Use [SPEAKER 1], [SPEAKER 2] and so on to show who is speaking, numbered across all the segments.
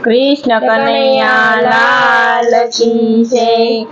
[SPEAKER 1] कृष्ण कन्हैया लाल की जय।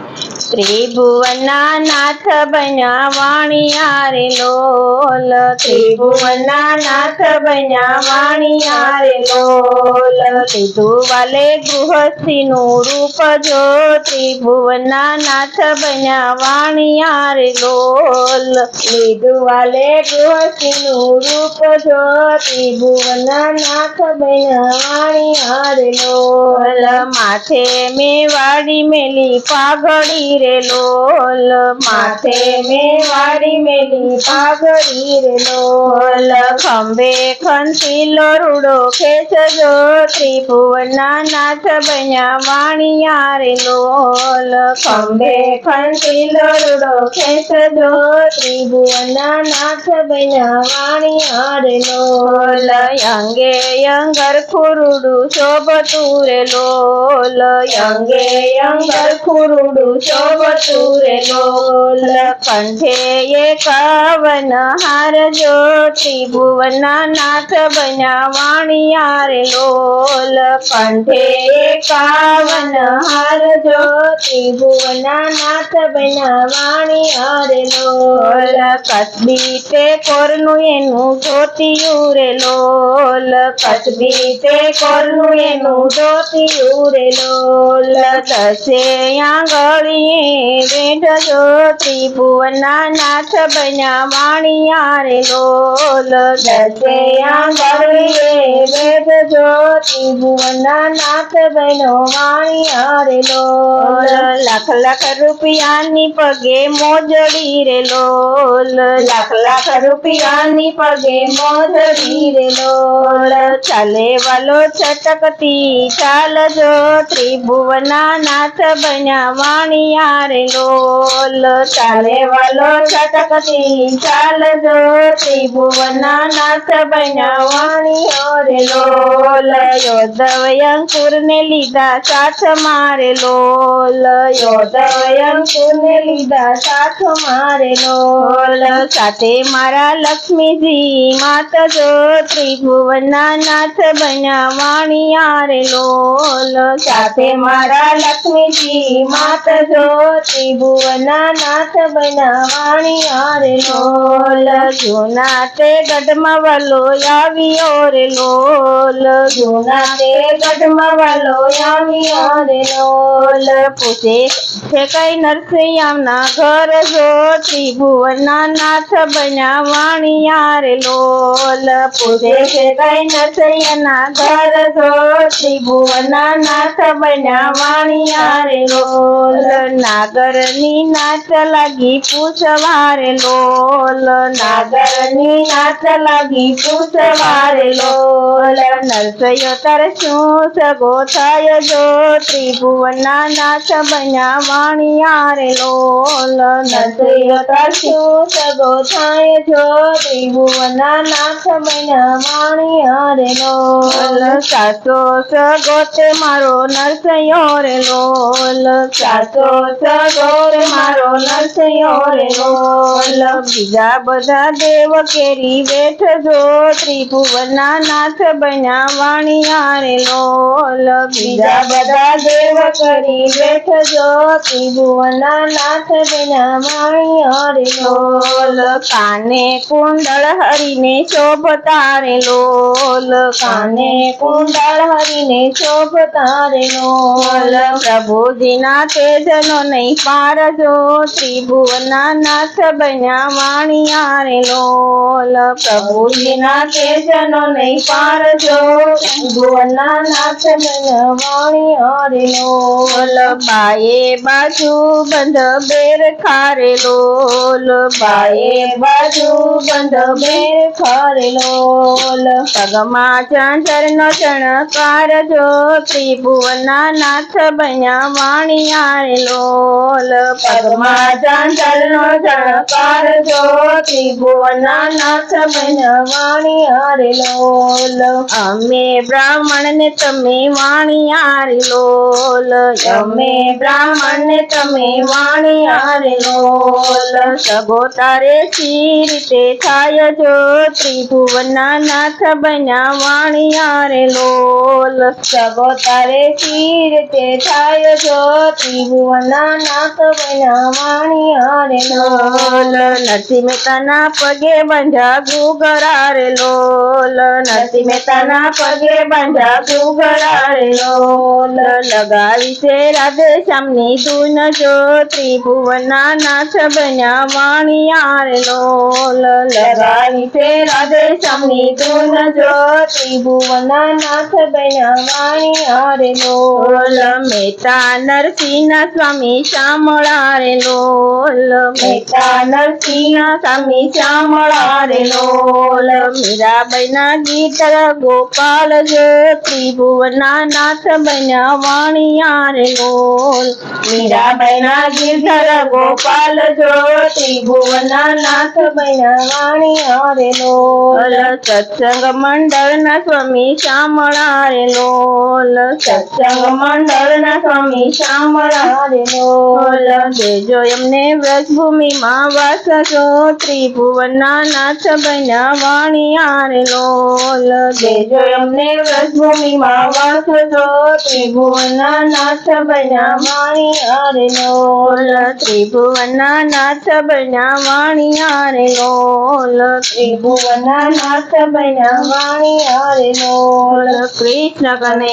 [SPEAKER 1] त्रिभुवना नाथ बन्या वाणिया रे लोल, त्रिभुवना नाथ बन्या वाणिया रे लोल। लीधु वाले गृहस्थी नु रूप जो, त्रिभुवना नाथ बन्या वाणिया रे लोल। लीधु वाले गृहस्थी नु रूप जो, त्रिभुवना नाथ बन्या वाणिया रे लोल। माथे में वाड़ी मेली पाघड़ी रे लोल, माथे में वाड़ी मेली पाघड़ी रे लोल। खंबे खंतीलो रूडो खेच जो, त्रिभुवना नाथ बन्या वाणिया रे लोल। खंबे खंतीलो रूडो खेच जो, त्रिभुवना नाथ बन्या वाणिया रे लोल। यंगे यंगर खुरुडु शोभतु रे लोल, यंगे यंगर खुरुडु शोभतु रे लोल। कंठे एकावन हार जो, त्रिभुवना नाथ बन्या वाणिया रे लोल। कंठे एकावन हार जो, त्रिभुवना नाथ बन्या वाणिया रे लोल। कसबी ते कोरनु एनु धोतियु रे लोल, कसबी ते कोरनु एनु धोतियु रे लोल। दसे आंगळीए वेठ जो, त्रिभुवना नाथ बन्या वाणिया रे लोल। दसे आंगळीए वेठ जो, त्रिभुवना नाथ बन्या वाणिया रे लोल। लाख लाख रुपयानी पगे मोजड़ी रे लोल, लाख लाख रुपयानी पगे मोजड़ी रे लोल। चाले वालो छटकती चाल जो, त्रिभुवना नाथ बन्या वाणिया रे लोल। चाले वालो छटकती चाल जो, त्रिभुवना नाथ बन्या वाणिया रे लोल। योद्धवयंकुर ने लीधा साथ मारे लोल, योद्धवयंकुर ने लीधा साथ मारे लोल। साथे मारा लक्ष्मीजी मात जो, त्रिभुवना नाथ बन्या वाणिया रे लोल। साथे मारा लक्ष्मीजी मात जो, त्रिभुवना नाथ बन्या वाणिया रे लोल। जूना ते गढ़मा वालो आवियो रे लोल, जूना ते गढ़मा वालो आवियो रे लोल। पूछे छे कई नरसिंहना घर जो, त्रिभुवना नाथ बन्या वाणिया रे लोल। पूछे छे कई नरसिंहना घर जो, त्रिभुवना नाथ बन्या वाणिया रे लोल। नागरनी नाच लागी पूछवा रे लोल, नागरनी नाच लागी पूछवा रे लोल। नरसिंह तारे शू सगो थाय जो, त्रिभुवना नाथ बन्या वाणिया रे लोल। नरसिंह तारे शू सगो थाय जो, त्रिभुवना नाथ बन्या वाणिया रे लोल। सासो सगोते मारो नरसिंह रे लोल, सासो सगोते मारो नरसिंह रे लोल। बीजा बधा देव केरी बेठ जो, त्रिभुवना नाथ बन्या वाणिया रे लोल। बीजा बधा देव केरी बेठ जो, त्रिभुवना नाथ बन्या वाणिया रे लोल। काने कुंडल हरिने शोभता रे लोल, काने कुंडल हरिने शोभता रे लोल। प्रभुजीना तेजनो नहीं पार जो, त्रिभुवना नाथ बन्या वाणिया रे लोल। प्रभुजीना तेजनो नहीं पार जो, त्रिभुवना नाथ बन्या वाणिया रे लोल। बाये बाजू बंध बेर खारे लोल, बाये बाजू बंध बेर खारे लोल। पगमा चांचर नो चणकार जो, त्रिभुवना नाथ बन्या वाणिया रे लोल। લોલ પગમાં ચાંચલનો ચણકાર જો ત્રિભુવનના નાથ બન્યા વાણી હારે લોલ અમે બ્રાહ્મણ ને તમે વાણી હારે લોલ અમે બ્રાહ્મણ ને તમે વાણી હારે લોલ સગો તારે સી રીતે થાય જો ત્રિભુવનના નાથ બન્યા વાણી હારે લોલ સગો તારે સી રીતે થાય જો ત્રિભુવનના નાથ બન્યા વાણી હારે લોલ નરસિંહ મહેતાના પગે બાંધ્યા ઘૂઘરા રે લોલ નરસિંહ મહેતાના પગે બાંધ્યા ઘૂઘરા રે લોલ લગાવી છે રાધે શ્યામની ધૂન જો ત્રિભુવનના નાથ બન્યા વાણી હારે લોલ લગાવી છે રાધે શ્યામની ધૂન જો ત્રિભુવનના નાથ બન્યા વાણી હારે લોલ મહેતા નરસિંહના સ્વામી શામળા રે લોલ મહેતા નરસિંહના સ્વામી શામળા રે લોલ મીરાબાઈના ગીત ગોપાલ જો ત્રિભુવનના નાથ બન્યા વાણી હારે લોલ મીરાબાઈના ગીત ગોપાલ જો ત્રિભુવનના નાથ બન્યા વાણી હારે લોલ સત્સંગ મંડળના સ્વામી શામળા રે લોલ સત્સંગ મંડળના સ્વામી શામળા રે લોલ દેજો એમને વ્રજભૂમિમાં વાસ જો ત્રિભુવનના નાથ બન્યા વાણી હારે લોલ દેજો એમને વ્રજભૂમિમાં વાસ જો ત્રિભુવનના નાથ બન્યા વાણી હારે લોલ ત્રિભુવનના નાથ બન્યા વાણી હારે લોલ ત્રિભુવનના નાથ બન્યા વાણી હારે લોલ કૃષ્ણ કનૈયા